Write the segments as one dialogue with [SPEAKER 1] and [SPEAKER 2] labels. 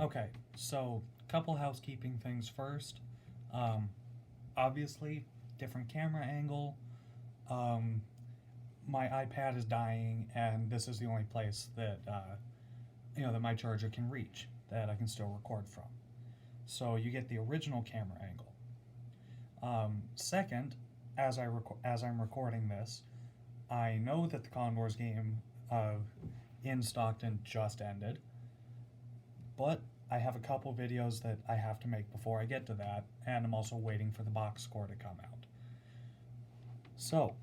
[SPEAKER 1] Okay, so couple housekeeping things first. Um, Obviously, different camera angle. Um, my iPad is dying, and this is the only place that that my charger can reach that I can still record from. So you get the original camera angle. Second, as I'm recording this, I know that the Condors game in Stockton just ended, but I have a couple videos that I have to make before I get to that, and I'm also waiting for the box score to come out. So,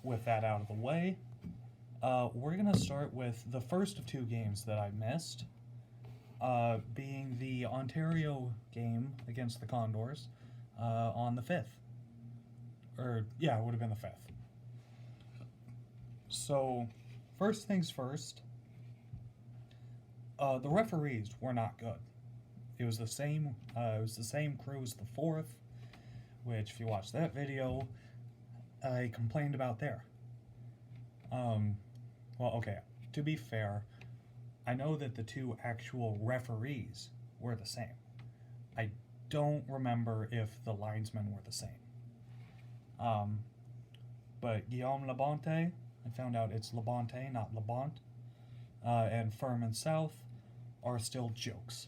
[SPEAKER 1] with that out of the way, we're going to start with the first of two games that I missed, being the Ontario game against the Condors on the 5th. Or, yeah, it would have been the 5th. So, first things first, the referees were not good. It was the same. It was the same crew as the 4th, which, if you watch that video, I complained about there. Um, well, okay. To be fair, I know that the two actual referees were the same. I don't remember if the linesmen were the same. Um, but Guillaume Labonte, I found out it's Labonte, not Labont, and Furman South are still jokes.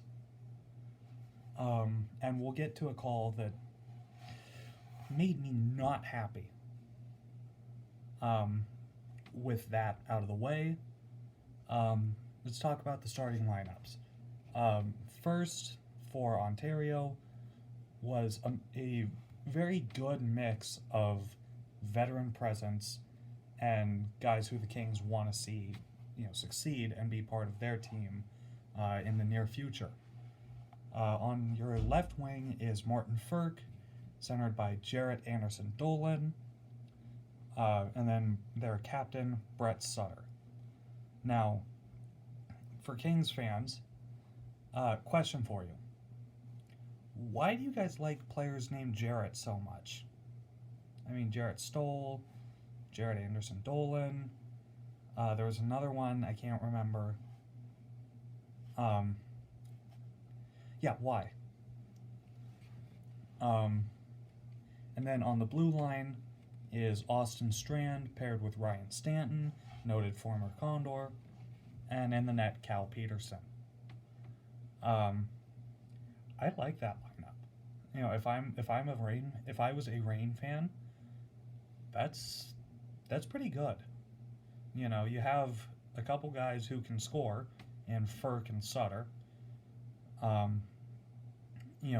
[SPEAKER 1] And we'll get to a call that made me not happy. With that out of the way, let's talk about the starting lineups. First, for Ontario, was a very good mix of veteran presence and guys who the Kings want to see, succeed and be part of their team in the near future. On your left wing is Morton Firk, centered by Jarrett Anderson Dolan, and then their captain, Brett Sutter. Now, for Kings fans, question for you. Why do you guys like players named Jarrett so much? I mean, Jarrett Stoll, Jarrett Anderson Dolan. There was another one, I can't remember. Yeah, why? And then on the blue line is Austin Strand paired with Ryan Stanton, noted former Condor, and in the net Cal Petersen. I like that lineup. If I was a Rain fan, that's pretty good. You have a couple guys who can score in Firk and Sutter.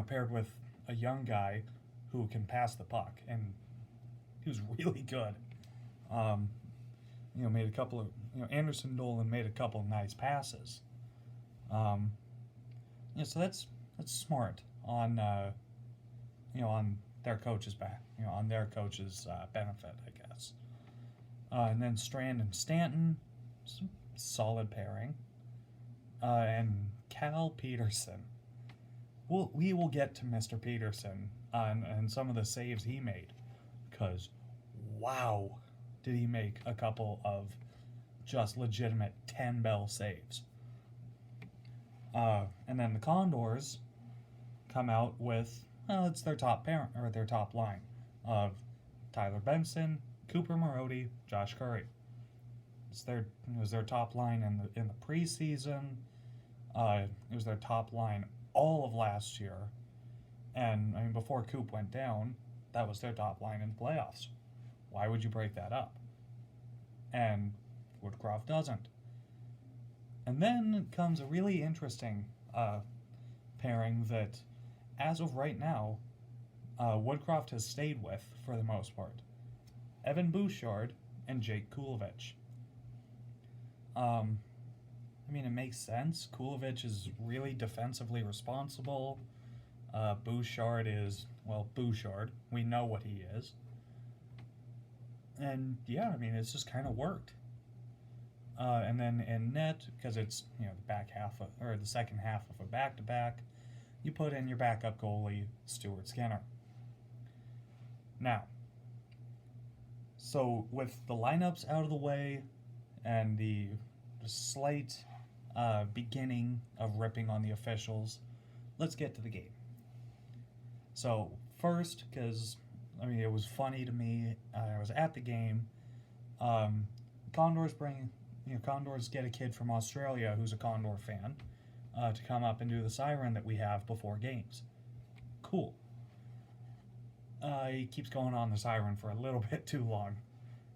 [SPEAKER 1] Paired with a young guy who can pass the puck and who's really good. Made a couple of Anderson Dolan made a couple of nice passes. So that's smart on on their coach's back, on their coach's benefit, I guess. And then Strand and Stanton, solid pairing. And Cal Petersen. We will get to Mr. Petersen and some of the saves he made, because wow, did he make a couple of just legitimate 10-bell saves. And then the Condors come out with, it's their top parent or their top line of Tyler Benson, Cooper Marody, Josh Curry. It was their top line in the preseason. It was their top line all of last year, and I mean before Coop went down, that was their top line in the playoffs. Why would you break that up? And Woodcroft doesn't. And then comes a really interesting pairing that, as of right now, Woodcroft has stayed with for the most part. Evan Bouchard and Jake Kulovich. I mean, it makes sense. Kulovich is really defensively responsible. Bouchard is, Bouchard. We know what he is. And yeah, I mean, it's just kind of worked. And then in net, because it's the back half or the second half of a back-to-back, you put in your backup goalie, Stuart Skinner. Now, so with the lineups out of the way and the slight beginning of ripping on the officials, let's get to the game. So first, because it was funny to me. I was at the game. Um, Condors get a kid from Australia who's a Condor fan to come up and do the siren that we have before games. Cool. He keeps going on the siren for a little bit too long,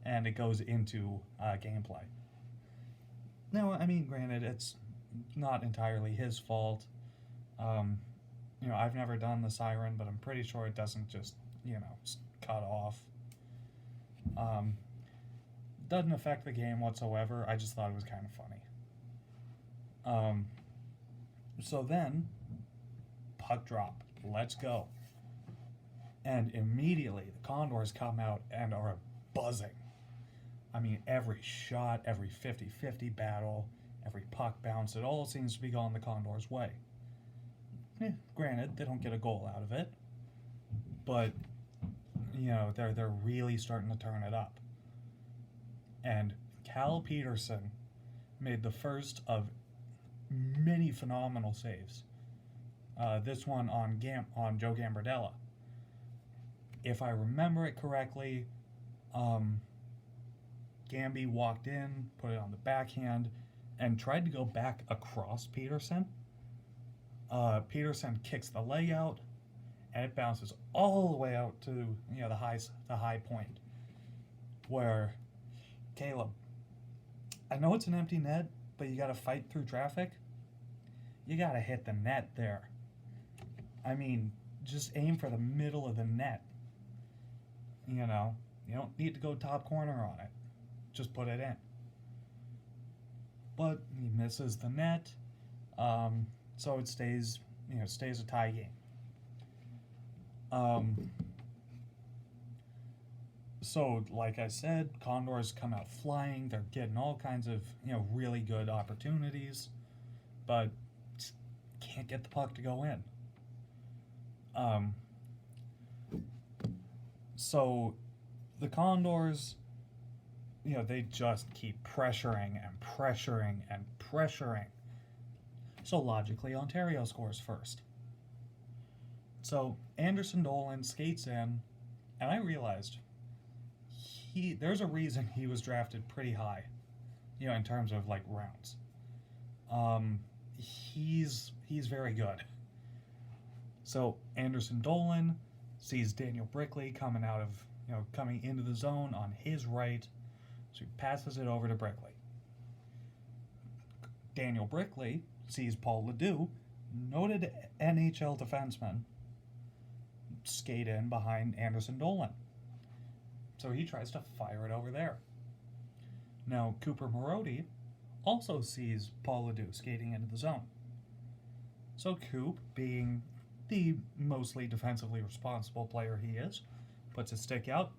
[SPEAKER 1] and it goes into gameplay. Now, granted, it's not entirely his fault. I've never done the siren, but I'm pretty sure it doesn't just, cut off. Doesn't affect the game whatsoever. I just thought it was kind of funny. So then, puck drop. Let's go. And immediately, the Condors come out and are buzzing. Every shot, every 50-50 battle, every puck bounce, it all seems to be going the Condors' way. Granted, they don't get a goal out of it, but, they're really starting to turn it up. And Cal Petersen made the first of many phenomenal saves. This one on Joe Gambardella. If I remember it correctly, Gamby walked in, put it on the backhand, and tried to go back across Petersen. Petersen kicks the leg out, and it bounces all the way out to the high point. Where, Caleb, I know it's an empty net, but you got to fight through traffic. You got to hit the net there. Just aim for the middle of the net. You don't need to go top corner on it. Just put it in. But he misses the net, so it stays a tie game. So, like I said, Condors come out flying. They're getting all kinds of really good opportunities, but can't get the puck to go in. So the Condors, they just keep pressuring and pressuring and pressuring. So logically, Ontario scores first. So Anderson Dolan skates in, and I realized there's a reason he was drafted pretty high, in terms of rounds. He's very good. So Anderson Dolan sees Daniel Brickley coming into the zone on his right, so he passes it over to Brickley. Daniel Brickley sees Paul Ledoux, noted NHL defenseman, skate in behind Anderson Dolan. So he tries to fire it over there. Now, Cooper Marody also sees Paul Ledoux skating into the zone. So Coop, being the mostly defensively responsible player he is, puts his stick out,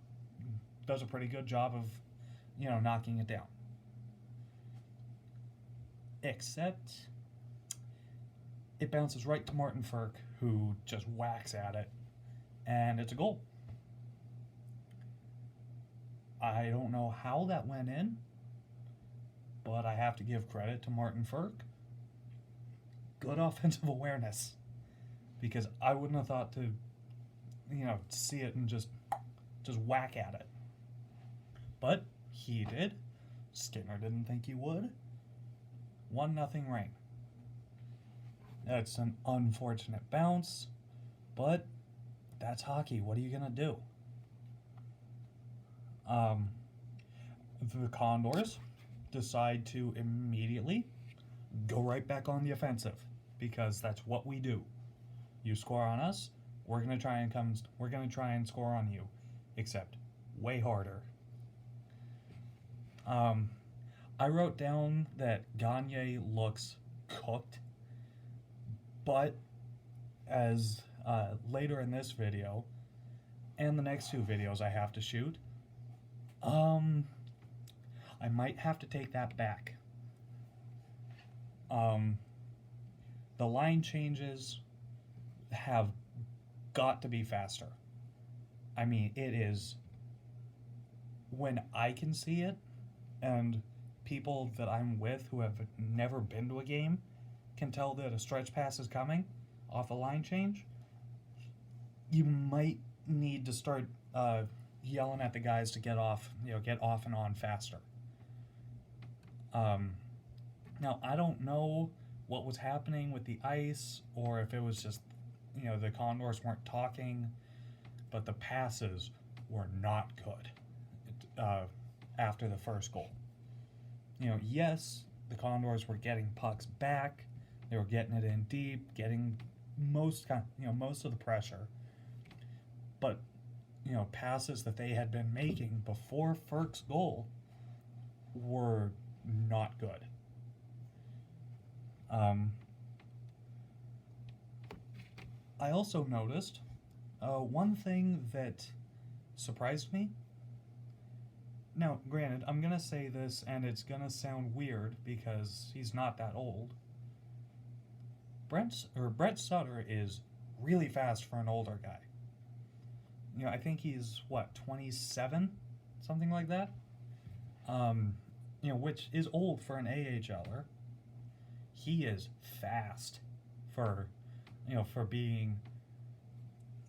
[SPEAKER 1] does a pretty good job of, knocking it down. Except it bounces right to Martin Ferk, who just whacks at it, and it's a goal. I don't know how that went in, but I have to give credit to Martin Ferk. Good offensive awareness, because I wouldn't have thought to, see it and just whack at it. But he did. Skinner didn't think he would. 1-0 Reign. That's an unfortunate bounce, but that's hockey. What are you going to do? The Condors decide to immediately go right back on the offensive, because that's what we do. You score on us, we're going to try and score on you, except way harder. I wrote down that Gagne looks cooked, but as later in this video and the next two videos I have to shoot, I might have to take that back. The line changes have got to be faster. It is, when I can see it, and people that I'm with who have never been to a game can tell that a stretch pass is coming off a line change, you might need to start yelling at the guys to get off, get off and on faster. Now, I don't know what was happening with the ice or if it was just, the Condors weren't talking, but the passes were not good after the first goal. Yes, the Condors were getting pucks back. They were getting it in deep, getting most of the pressure. But, passes that they had been making before Ferk's goal were not good. I also noticed one thing that surprised me. Now, granted, I'm going to say this and it's going to sound weird because he's not that old. Brett Sutter is really fast for an older guy. I think he's, 27? Something like that? Which is old for an AHLer. He is fast for being,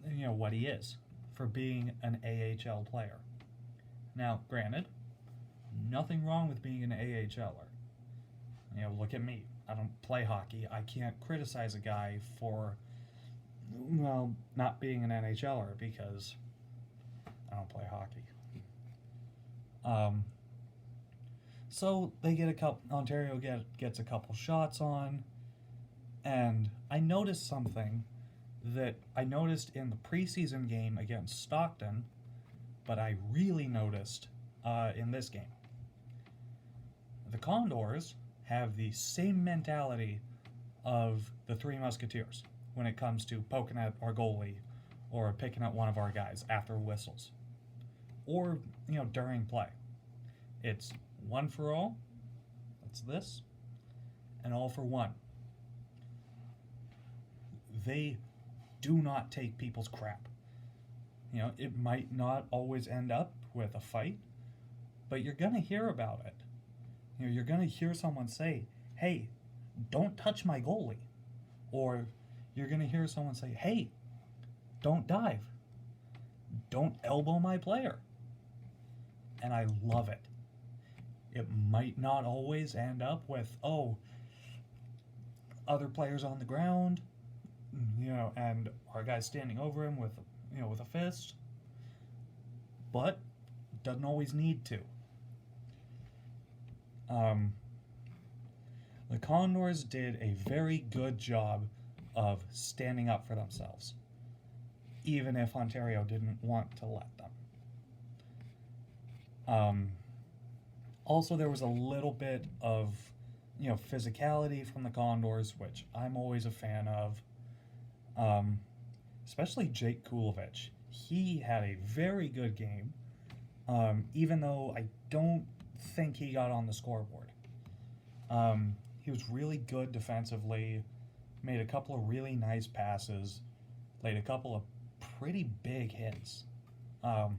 [SPEAKER 1] what he is, for being an AHL player. Now, granted, nothing wrong with being an AHLer. Look at me. I don't play hockey. I can't criticize a guy for, not being an NHLer because I don't play hockey. So they get Ontario gets a couple shots on, and I noticed something that I noticed in the preseason game against Stockton, but I really noticed in this game. The Condors have the same mentality of the Three Musketeers when it comes to poking at our goalie or picking at one of our guys after whistles or, during play. It's one for all, that's this, and all for one. They do not take people's crap. It might not always end up with a fight, but you're going to hear about it. You're going to hear someone say, hey, don't touch my goalie. Or you're going to hear someone say, hey, don't dive. Don't elbow my player. And I love it. It might not always end up with, other players on the ground, and our guy standing over him with a fist. But it doesn't always need to. The Condors did a very good job of standing up for themselves, even if Ontario didn't want to let them. Also, there was a little bit of, physicality from the Condors, which I'm always a fan of. Especially Jake Kulovich. He had a very good game, even though I don't think he got on the scoreboard. He was really good defensively, made a couple of really nice passes, laid a couple of pretty big hits, and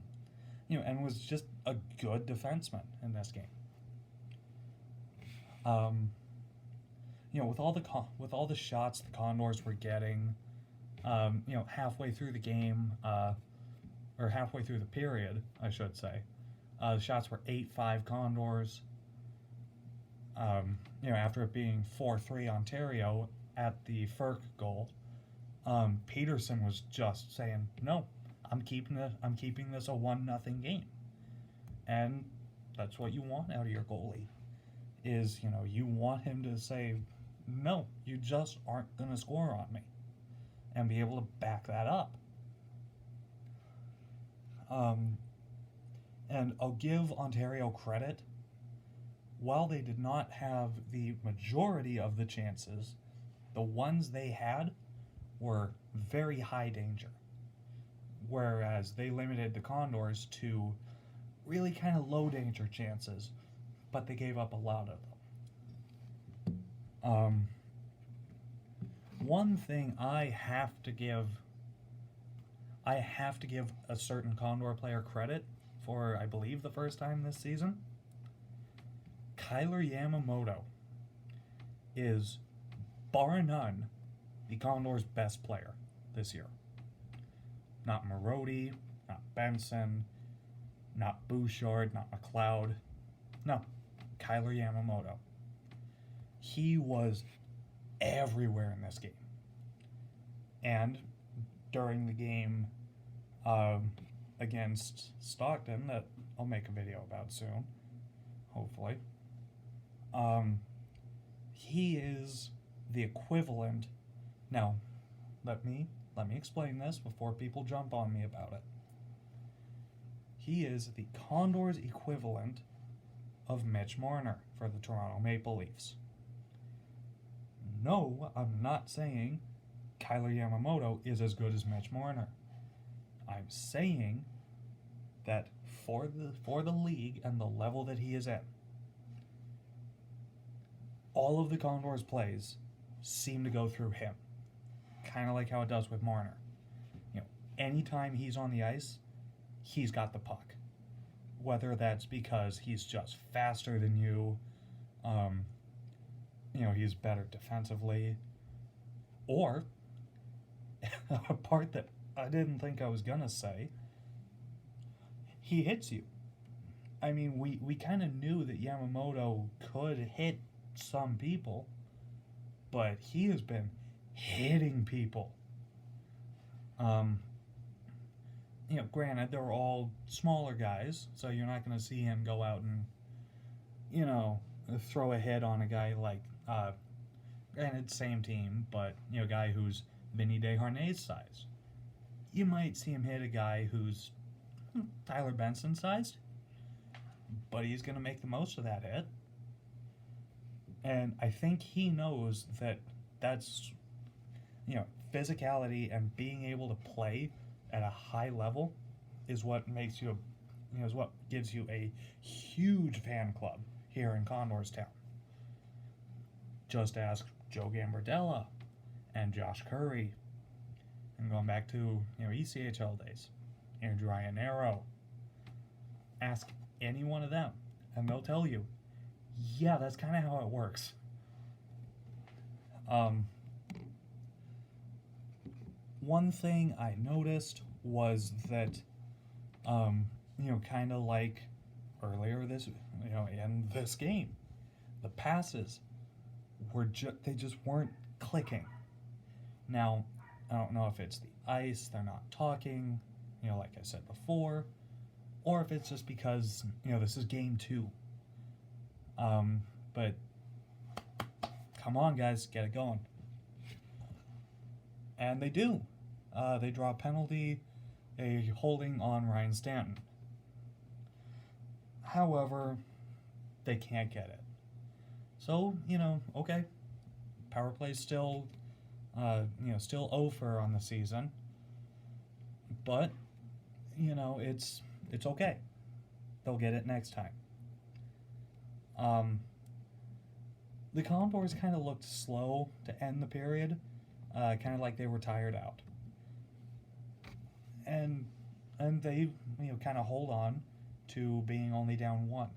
[SPEAKER 1] was just a good defenseman in this game. With all the shots the Condors were getting, halfway through the game, or halfway through the period, I should say, the shots were 8-5 Condors. After it being 4-3 Ontario at the Ferk goal, Petersen was just saying, "No, I'm keeping this a 1-0 game," and that's what you want out of your goalie. Is you want him to say, "No, you just aren't going to score on me," and be able to back that up. And I'll give Ontario credit. While they did not have the majority of the chances, the ones they had were very high danger. Whereas they limited the Condors to really kind of low danger chances, but they gave up a lot of them. One thing I have to give a certain Condor player credit for, I believe, the first time this season. Kyler Yamamoto is, bar none, the Condors' best player this year. Not Marody, not Benson, not Bouchard, not McLeod. No, Kyler Yamamoto. He was everywhere in this game. And during the game against Stockton, that I'll make a video about soon, hopefully, he is the equivalent. Now, let me explain this before people jump on me about it. He is the Condors' equivalent of Mitch Marner for the Toronto Maple Leafs. No, I'm not saying Kyler Yamamoto is as good as Mitch Marner. I'm saying that for the league and the level that he is at, all of the Condors' plays seem to go through him. Kind of like how it does with Marner. Anytime he's on the ice, he's got the puck. Whether that's because he's just faster than you, he's better defensively, or a part that I didn't think I was gonna say, he hits you. I mean, we kind of knew that Yamamoto could hit some people, but he has been hitting people. Granted, they're all smaller guys, so you're not going to see him go out and, throw a hit on a guy like, granted, same team, but, guy who's Vinny Desharnais' size. You might see him hit a guy who's Tyler Benson sized, but he's going to make the most of that hit. And I think he knows that that's, physicality and being able to play at a high level is what makes you, is what gives you a huge fan club here in Condors Town. Just ask Joe Gambardella and Josh Curry, and going back to ECHL days, Andrew Iannero. Ask any one of them, and they'll tell you, yeah, that's kind of how it works. One thing I noticed was that, kind of like earlier this, in this game, the passes were they just weren't clicking. Now, I don't know if it's the ice, they're not talking, like I said before, or if it's just because, this is game 2. But come on, guys, get it going. And they do. They draw a penalty, a holding on Ryan Stanton. However, they can't get it. So, okay. Power play's still, still over on the season. But, it's okay. They'll get it next time. The Condors kind of looked slow to end the period, kind of like they were tired out. And they, kind of hold on to being only down 1.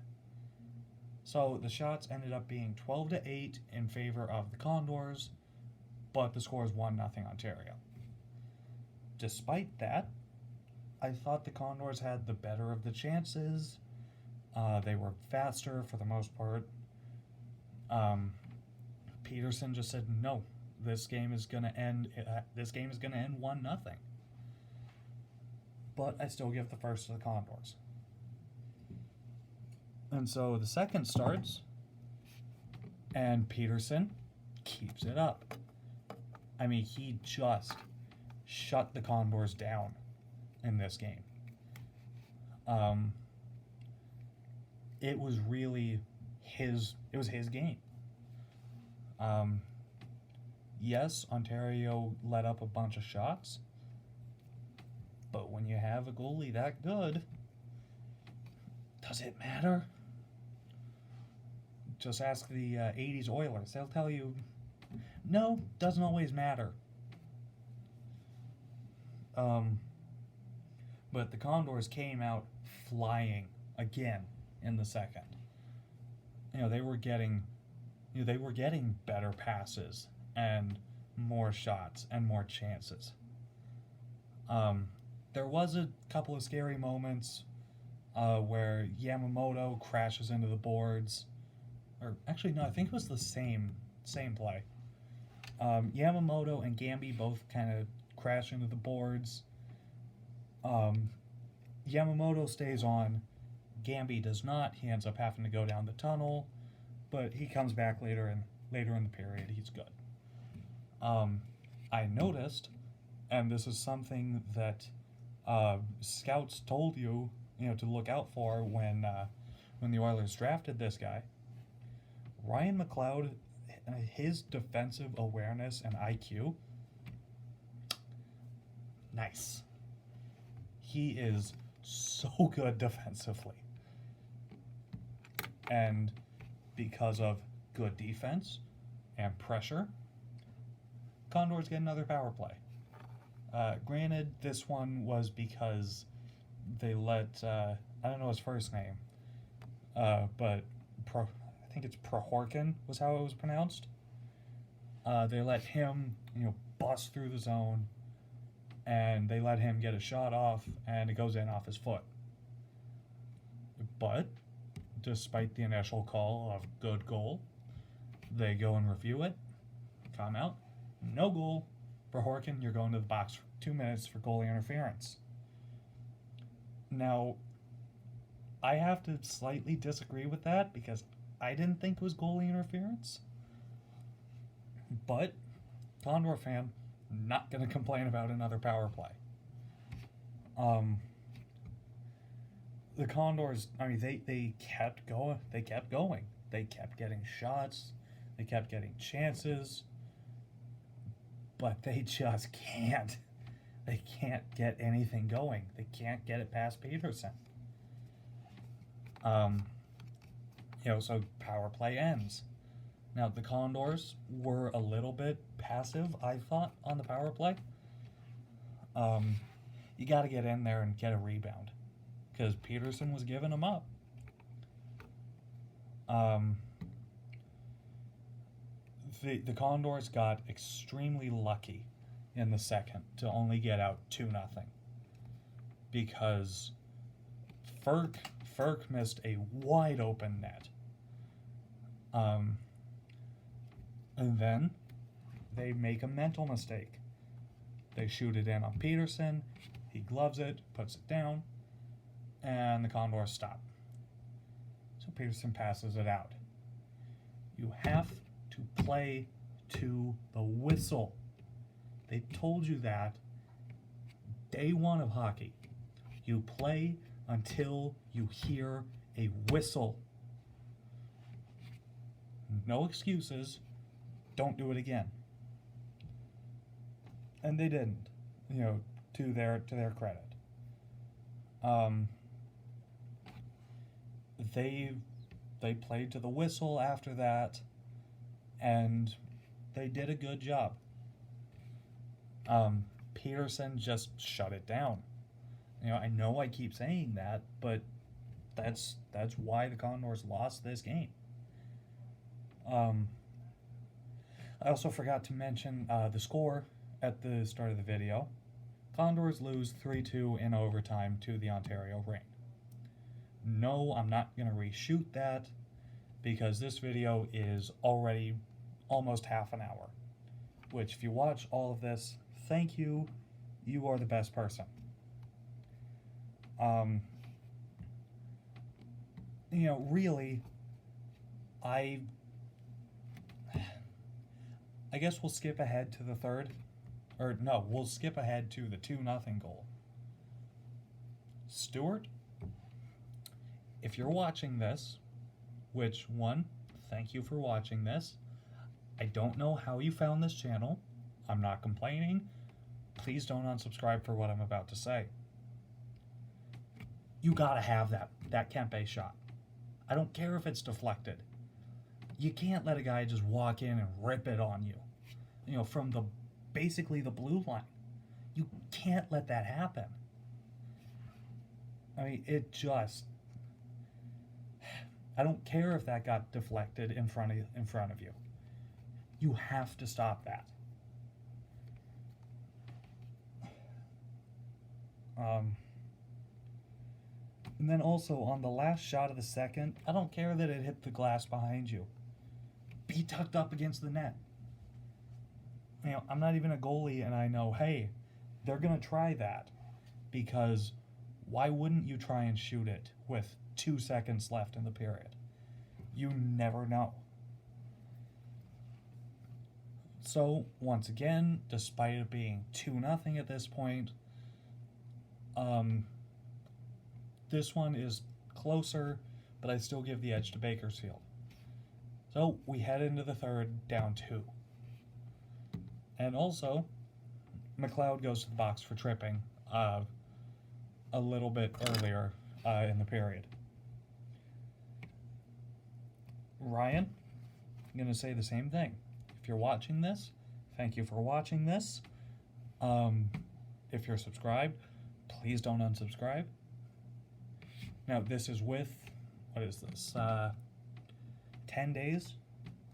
[SPEAKER 1] So the shots ended up being 12-8 in favor of the Condors, but the score is 1-0 Ontario. Despite that, I thought the Condors had the better of the chances. They were faster for the most part. Petersen just said, no, this game is going to end 1-0. But I still give the first to the Condors. And so the second starts, and Petersen keeps it up. I mean, he just shut the Condors down in this game. It was really his game. Yes, Ontario let up a bunch of shots, but when you have a goalie that good, does it matter? Just ask the 80s Oilers. They'll tell you, no, doesn't always matter. But the Condors came out flying again in the second. they were getting, they were getting better passes and more shots and more chances. There was a couple of scary moments where Yamamoto crashes into the boards, or actually no, I think it was the same play. Yamamoto and Gamby both kind of crash into the boards. Yamamoto stays on. Gamby does not. He ends up having to go down the tunnel, but he comes back later in the period. He's good. I noticed, and this is something that scouts told you, to look out for when the Oilers drafted this guy. Ryan McLeod, his defensive awareness and IQ, nice. He is so good defensively. And because of good defense and pressure, Condors get another power play. Granted, this one was because they let, I don't know his first name, but I think it's Prohorkin was how it was pronounced. They let him, bust through the zone, and they let him get a shot off, and it goes in off his foot. But, despite the initial call of good goal, they go and review it, come out, no goal. Prohorkin, you're going to the box for 2 minutes for goalie interference. Now, I have to slightly disagree with that because I didn't think it was goalie interference. But, Condor fan, not going to complain about another power play. The Condors, they kept going. They kept going. They kept getting shots. They kept getting chances. But they just can't. They can't get anything going. They can't get it past Petersen. So power play ends. Now, the Condors were a little bit passive, I thought, on the power play. You got to get in there and get a rebound because Petersen was giving them up. The Condors got extremely lucky in the second to only get out 2-0 because Ferk missed a wide open net. And then they make a mental mistake. They shoot it in on Petersen. He gloves it, puts it down, and the Condors stop. So Petersen passes it out. You have to play to the whistle. They told you that day one of hockey. You play until you hear a whistle. No excuses. Don't do it again. And they didn't, to their credit. They played to the whistle after that, and they did a good job. Petersen just shut it down. I know I keep saying that, but that's why the Condors lost this game. I also forgot to mention the score at the start of the video. Condors lose 3-2 in overtime to the Ontario Reign. No, I'm not going to reshoot that because this video is already almost half an hour. Which, if you watch all of this, thank you. You are the best person. Really, I guess we'll skip ahead to the third. Or, no, we'll skip ahead to the 2-0 goal. Stuart, if you're watching this, which, one, thank you for watching this. I don't know how you found this channel. I'm not complaining. Please don't unsubscribe for what I'm about to say. You gotta have that Kempe shot. I don't care if it's deflected. You can't let a guy just walk in and rip it on you. From basically the blue line. You can't let that happen. I don't care if that got deflected in front of you. You have to stop that. And then also on the last shot of the second, I don't care that it hit the glass behind you. Be tucked up against the net. You know, I'm not even a goalie, and I know, hey, they're gonna try that, because why wouldn't you try and shoot it with 2 seconds left in the period? You never know. So once again, despite it being 2-0 at this point, this one is closer, but I still give the edge to Bakersfield. So we head into the third down 2. And also, McLeod goes to the box for tripping a little bit earlier in the period. Ryan, I'm going to say the same thing. If you're watching this, thank you for watching this. If you're subscribed, please don't unsubscribe. Now, this is with, what is this, 10 days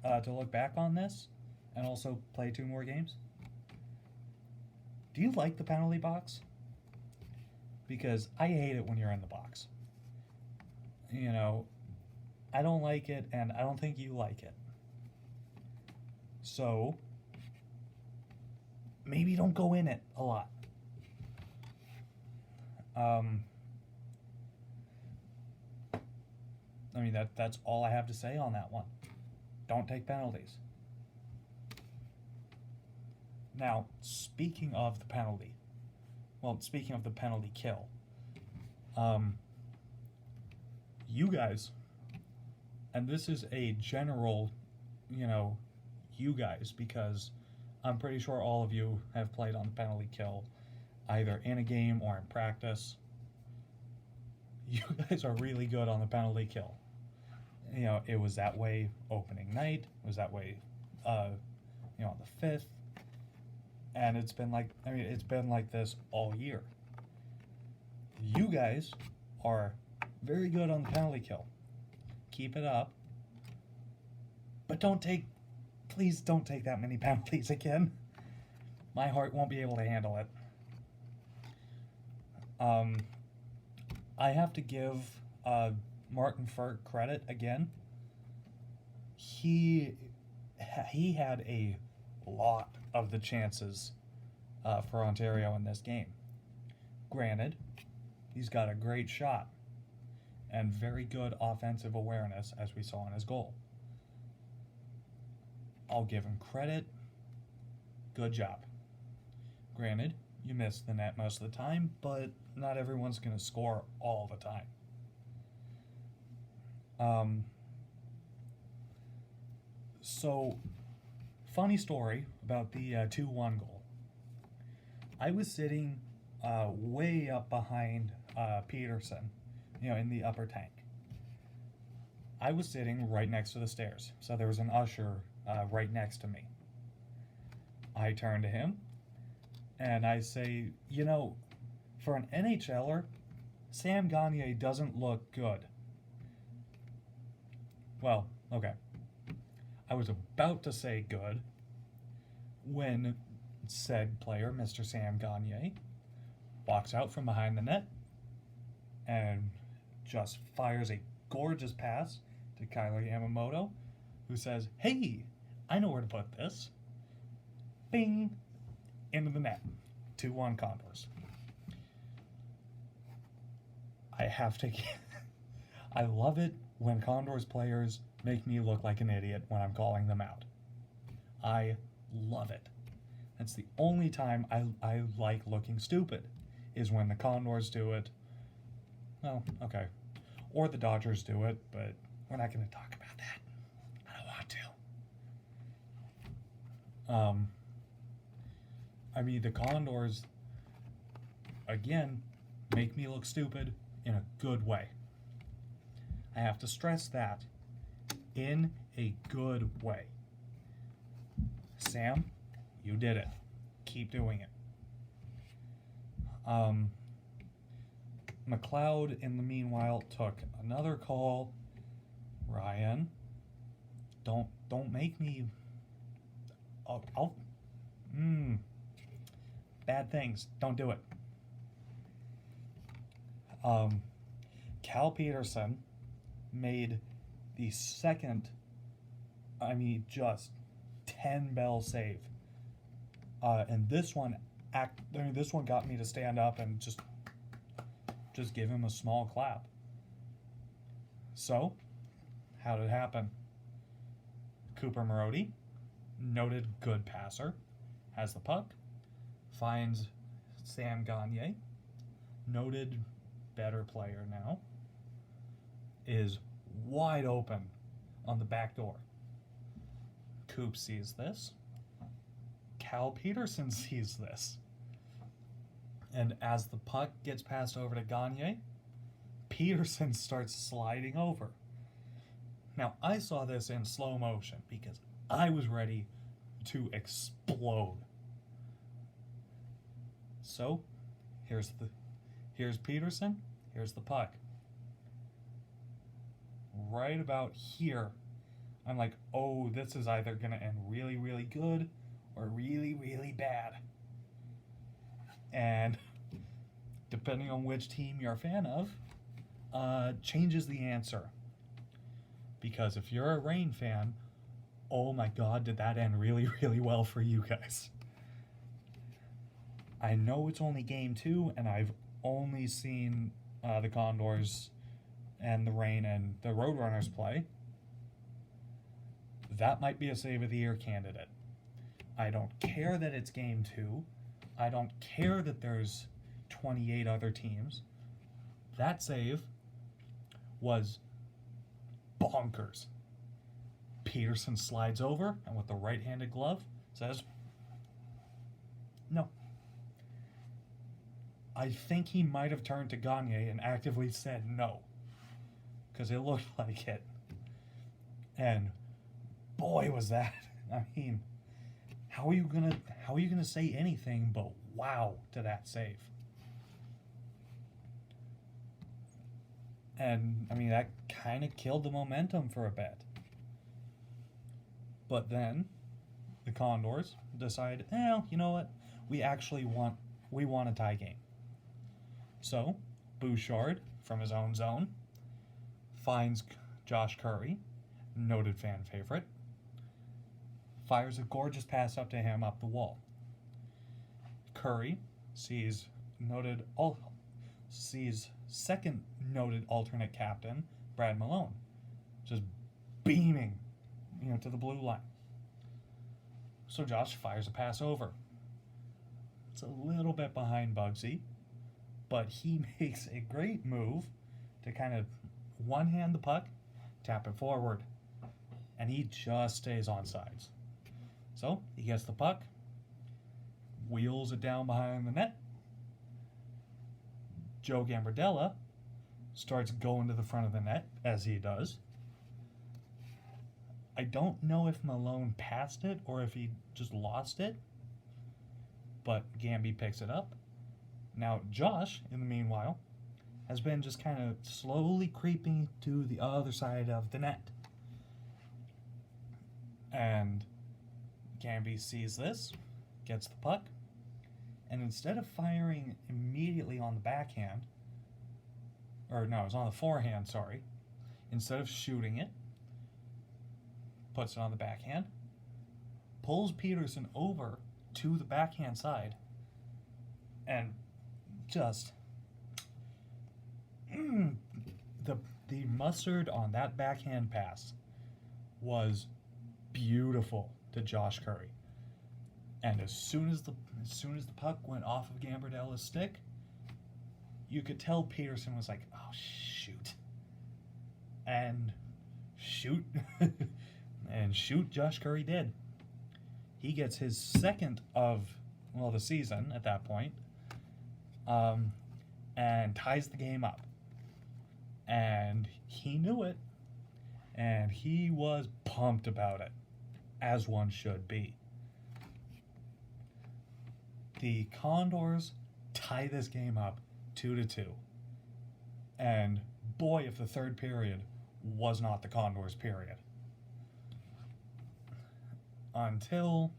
[SPEAKER 1] to look back on this and also play 2 more games. Do you like the penalty box? Because I hate it when you're in the box. You know, I don't like it, and I don't think you like it. So, maybe don't go in it a lot. I mean, that's all I have to say on that one. Don't take penalties. Now, speaking of the penalty kill, you guys, and this is a general, you guys, because I'm pretty sure all of you have played on the penalty kill, either in a game or in practice. You guys are really good on the penalty kill. It was that way opening night. It was that way, on the 5th. And it's been like this all year. You guys are very good on the penalty kill. Keep it up. But please don't take that many penalties again. My heart won't be able to handle it. I have to give Martin Furt credit again. He had a lot of the chances for Ontario in this game. Granted, he's got a great shot and very good offensive awareness, as we saw in his goal. I'll give him credit. Good job. Granted, you missed the net most of the time, but not everyone's going to score all the time. So, funny story about the 2-1 goal. I was sitting way up behind Petersen, in the upper tank. I was sitting right next to the stairs, so there was an usher right next to me. I turn to him, and I say, for an NHLer, Sam Gagner doesn't look good. Well, okay. I was about to say good when said player, Mr. Sam Gagner, walks out from behind the net and just fires a gorgeous pass to Kyler Yamamoto, who says, "Hey, I know where to put this." Bing! Into the net. 2-1 Condors. I have to... I love it when Condors players make me look like an idiot when I'm calling them out. I love it. That's the only time I like looking stupid, is when the Condors do it. Well, okay. Or the Dodgers do it, but we're not going to talk about that. I don't want to. The Condors, again, make me look stupid in a good way. I have to stress that. In a good way. Sam, you did it. Keep doing it. McLeod, in the meanwhile, took another call Ryan, don't make me. I'll bad things. Don't do it. Um, Cal Petersen made the second, just 10 bell save. And this one got me to stand up and just give him a small clap. So, how did it happen? Cooper Marody, noted good passer, has the puck, finds Sam Gagner, noted better player now, is wide open on the back door. Coop sees this. Cal Petersen sees this. And as the puck gets passed over to Gagner, Petersen starts sliding over. Now, I saw this in slow motion because I was ready to explode. So, here's Petersen, here's the puck. Right about here, I'm like, oh, this is either going to end really, really good or really, really bad. And depending on which team you're a fan of, changes the answer. Because if you're a Reign fan, oh my god, did that end really, really well for you guys. I know it's only game 2, and I've only seen the Condors and the Reign and the Roadrunners play. That might be a Save of the Year candidate. I don't care that it's game 2. I don't care that there's 28 other teams. That save was bonkers. Petersen slides over and with the right-handed glove says, no. I think he might have turned to Gagner and actively said no, because it looked like it. And boy, was that! I mean, how are you gonna say anything but wow to that save? And I mean, that kind of killed the momentum for a bit. But then the Condors decide, well, you know what? We want a tie game. So Bouchard, from his own zone, finds Josh Curry, noted fan favorite, fires a gorgeous pass up to him up the wall. Curry sees second noted alternate captain, Brad Malone, just beaming, to the blue line. So Josh fires a pass over. It's a little bit behind Bugsy, but he makes a great move to kind of one-hand the puck, tap it forward, and he just stays on sides. So he gets the puck, wheels it down behind the net. Joe Gambardella starts going to the front of the net, as he does. I don't know if Malone passed it or if he just lost it, but Gamby picks it up. Now Josh, in the meanwhile, has been just kind of slowly creeping to the other side of the net. And Gamby sees this, gets the puck, and instead of firing immediately on the backhand, or no, it was on the forehand, sorry, instead of shooting it, puts it on the backhand, pulls Petersen over to the backhand side, and just the mustard on that backhand pass was beautiful to Josh Curry. And as soon as the puck went off of Gambardella's stick, you could tell Petersen was like, oh shoot. And shoot Josh Curry did. He gets his second of the season at that point, and ties the game up. And he knew it, and he was pumped about it, as one should be. The Condors tie this game up 2-2. And boy, if the third period was not the Condors, period. Until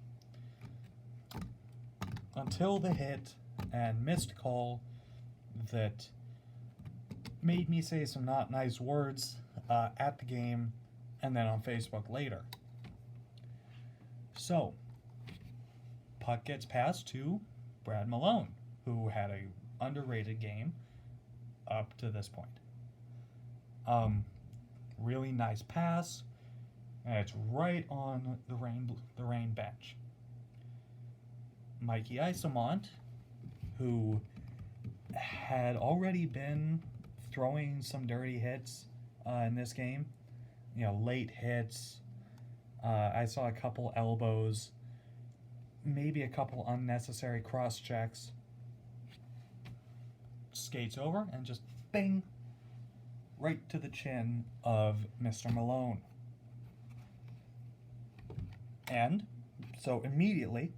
[SPEAKER 1] the hit and missed call that made me say some not nice words at the game and then on Facebook later. So, puck gets passed to Brad Malone, who had a underrated game up to this point. Really nice pass, and it's right on the Reign bench. Mikey Isamont, who had already been throwing some dirty hits in this game, late hits. I saw a couple elbows, maybe a couple unnecessary cross checks. Skates over and just bing, right to the chin of Mr. Malone. And so immediately,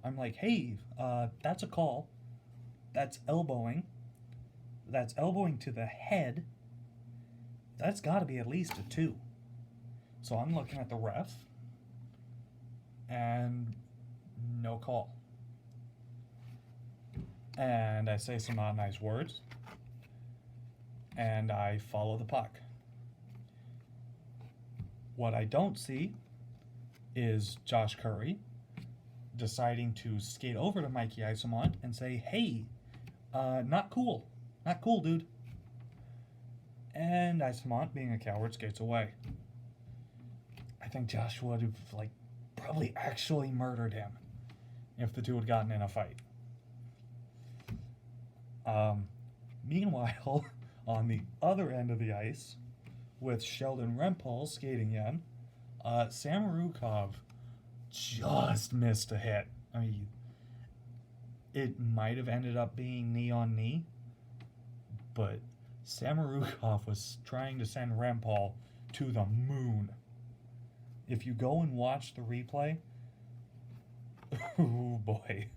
[SPEAKER 1] I'm like, hey, that's a call. That's elbowing. That's elbowing to the head. That's got to be at least a 2. So I'm looking at the ref, and no call. And I say some not nice words, and I follow the puck. What I don't see is Josh Curry deciding to skate over to Mikey Isamont and say, hey, not cool, dude. And Isamont, being a coward, skates away. I think Josh would have, probably actually murdered him if the two had gotten in a fight. Meanwhile, on the other end of the ice, with Sheldon Rempel skating in, Samorukov just missed a hit. I mean, it might have ended up being knee on knee, but Samorukov was trying to send Rempel to the moon. If you go and watch the replay, oh boy,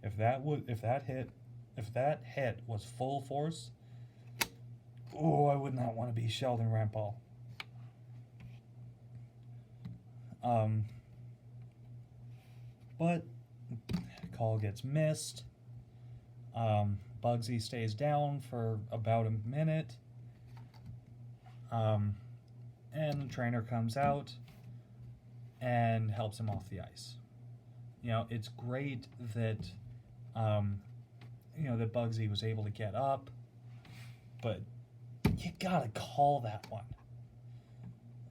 [SPEAKER 1] if that hit was full force, I would not want to be Sheldon Rempel. But call gets missed. Bugsy stays down for about a minute. And the trainer comes out and helps him off the ice. It's great that, that Bugsy was able to get up, but you gotta call that one.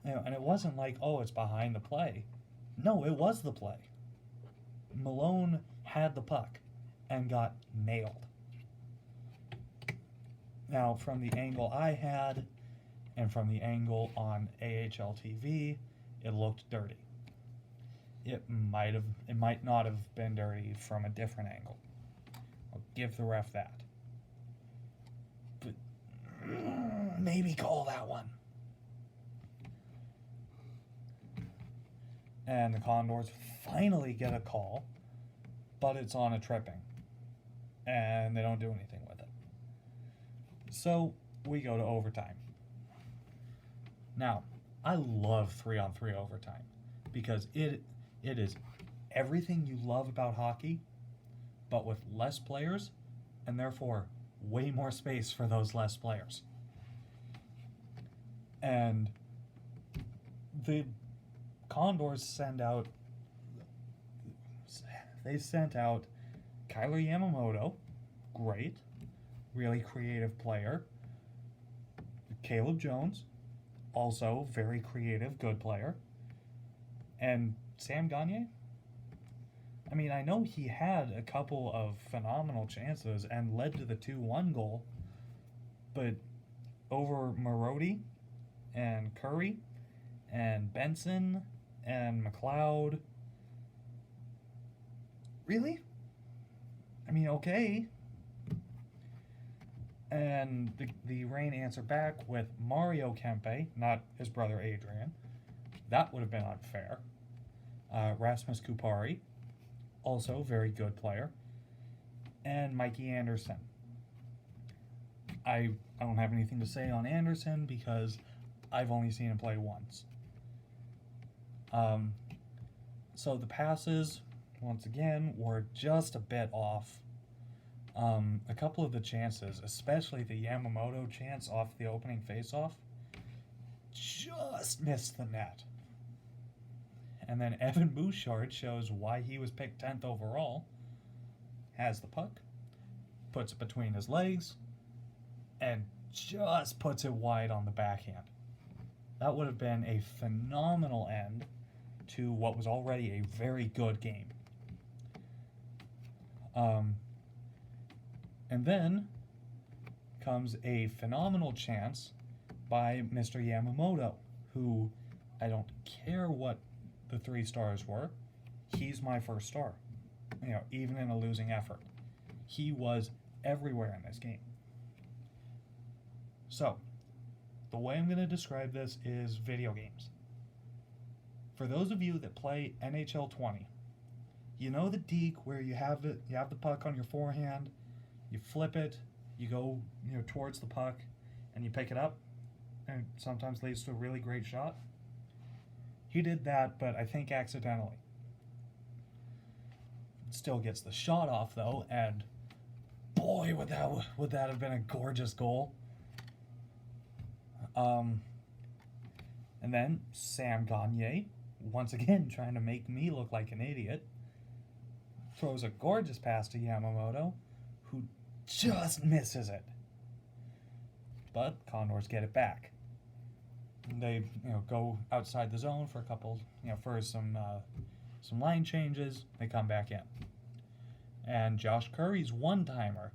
[SPEAKER 1] And it wasn't like, it's behind the play. No, it was the play. Malone had the puck and got nailed. Now, from the angle I had and from the angle on AHL TV, it looked dirty. It might not have been dirty from a different angle. I'll give the ref that. But maybe call that one. And the Condors finally get a call, but it's on a tripping. And they don't do anything with it. So we go to overtime. Now, I love 3-on-3 overtime because it is everything you love about hockey, but with less players, and therefore way more space for those less players. And the Condors sent out Kyler Yamamoto, great, really creative player. Caleb Jones, also very creative, good player. And Sam Gagner? I mean, I know he had a couple of phenomenal chances and led to the 2-1 goal, but over Marody and Curry and Benson and McLeod, really? I mean, okay. And the Reign answer back with Mario Kempe, not his brother Adrian. That would have been unfair. Rasmus Kupari, also very good player. And Mikey Anderson. I don't have anything to say on Anderson because I've only seen him play once. So the passes, once again, were just a bit off. A couple of the chances, especially the Yamamoto chance off the opening faceoff, just missed the net. And then Evan Bouchard shows why he was picked 10th overall. Has the puck, puts it between his legs, and just puts it wide on the backhand. That would have been a phenomenal end to what was already a very good game. And then comes a phenomenal chance by Mr. Yamamoto, who, I don't care what the 3 stars were, he's my first star. Even in a losing effort. He was everywhere in this game. So, the way I'm going to describe this is video games. For those of you that play NHL 20, you know the deke where you have the puck on your forehand, you flip it, you go towards the puck, and you pick it up, and it sometimes leads to a really great shot. He did that, but I think accidentally. Still gets the shot off though, and boy, would that have been a gorgeous goal. And then Sam Gagner, once again trying to make me look like an idiot, throws a gorgeous pass to Yamamoto, who just misses it. But Condors get it back. They go outside the zone for a couple, for some line changes. They come back in, and Josh Curry's one-timer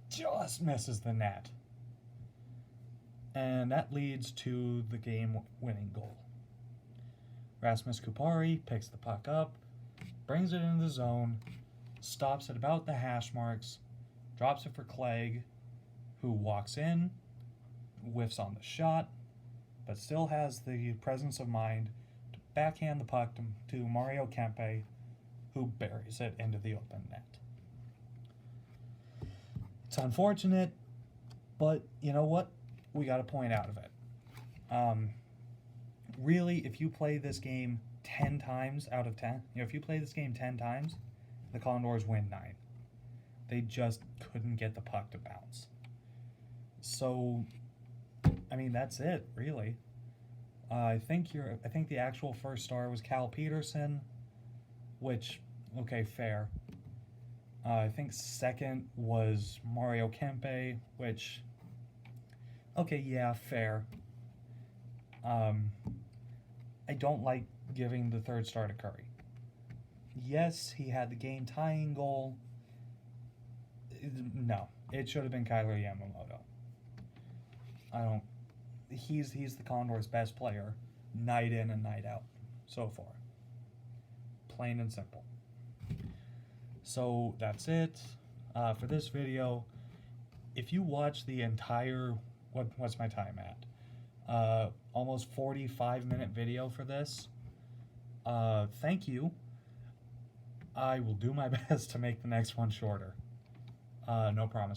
[SPEAKER 1] just misses the net, and that leads to the game-winning goal. Rasmus Kupari picks the puck up, brings it into the zone, stops at about the hash marks, drops it for Clegg, who walks in, whiffs on the shot, but still has the presence of mind to backhand the puck to Mario Kempe, who buries it into the open net. It's unfortunate, but you know what? We got a point out of it. Really, if you play this game 10 times out of 10, if you play this game 10 times, the Condors win 9. They just couldn't get the puck to bounce. So, I mean, that's it, really. I think the actual first star was Cal Petersen, which, okay, fair. I think second was Mario Kempe, which, okay, yeah, fair. I don't like giving the third star to Curry. Yes, he had the game-tying goal. No, it should have been Kyler Yamamoto. He's the Condors' best player, night in and night out, so far. Plain and simple. So that's it for this video. If you watch the entire, what's my time at? Almost 45-minute video for this. Thank you. I will do my best to make the next one shorter. No promise.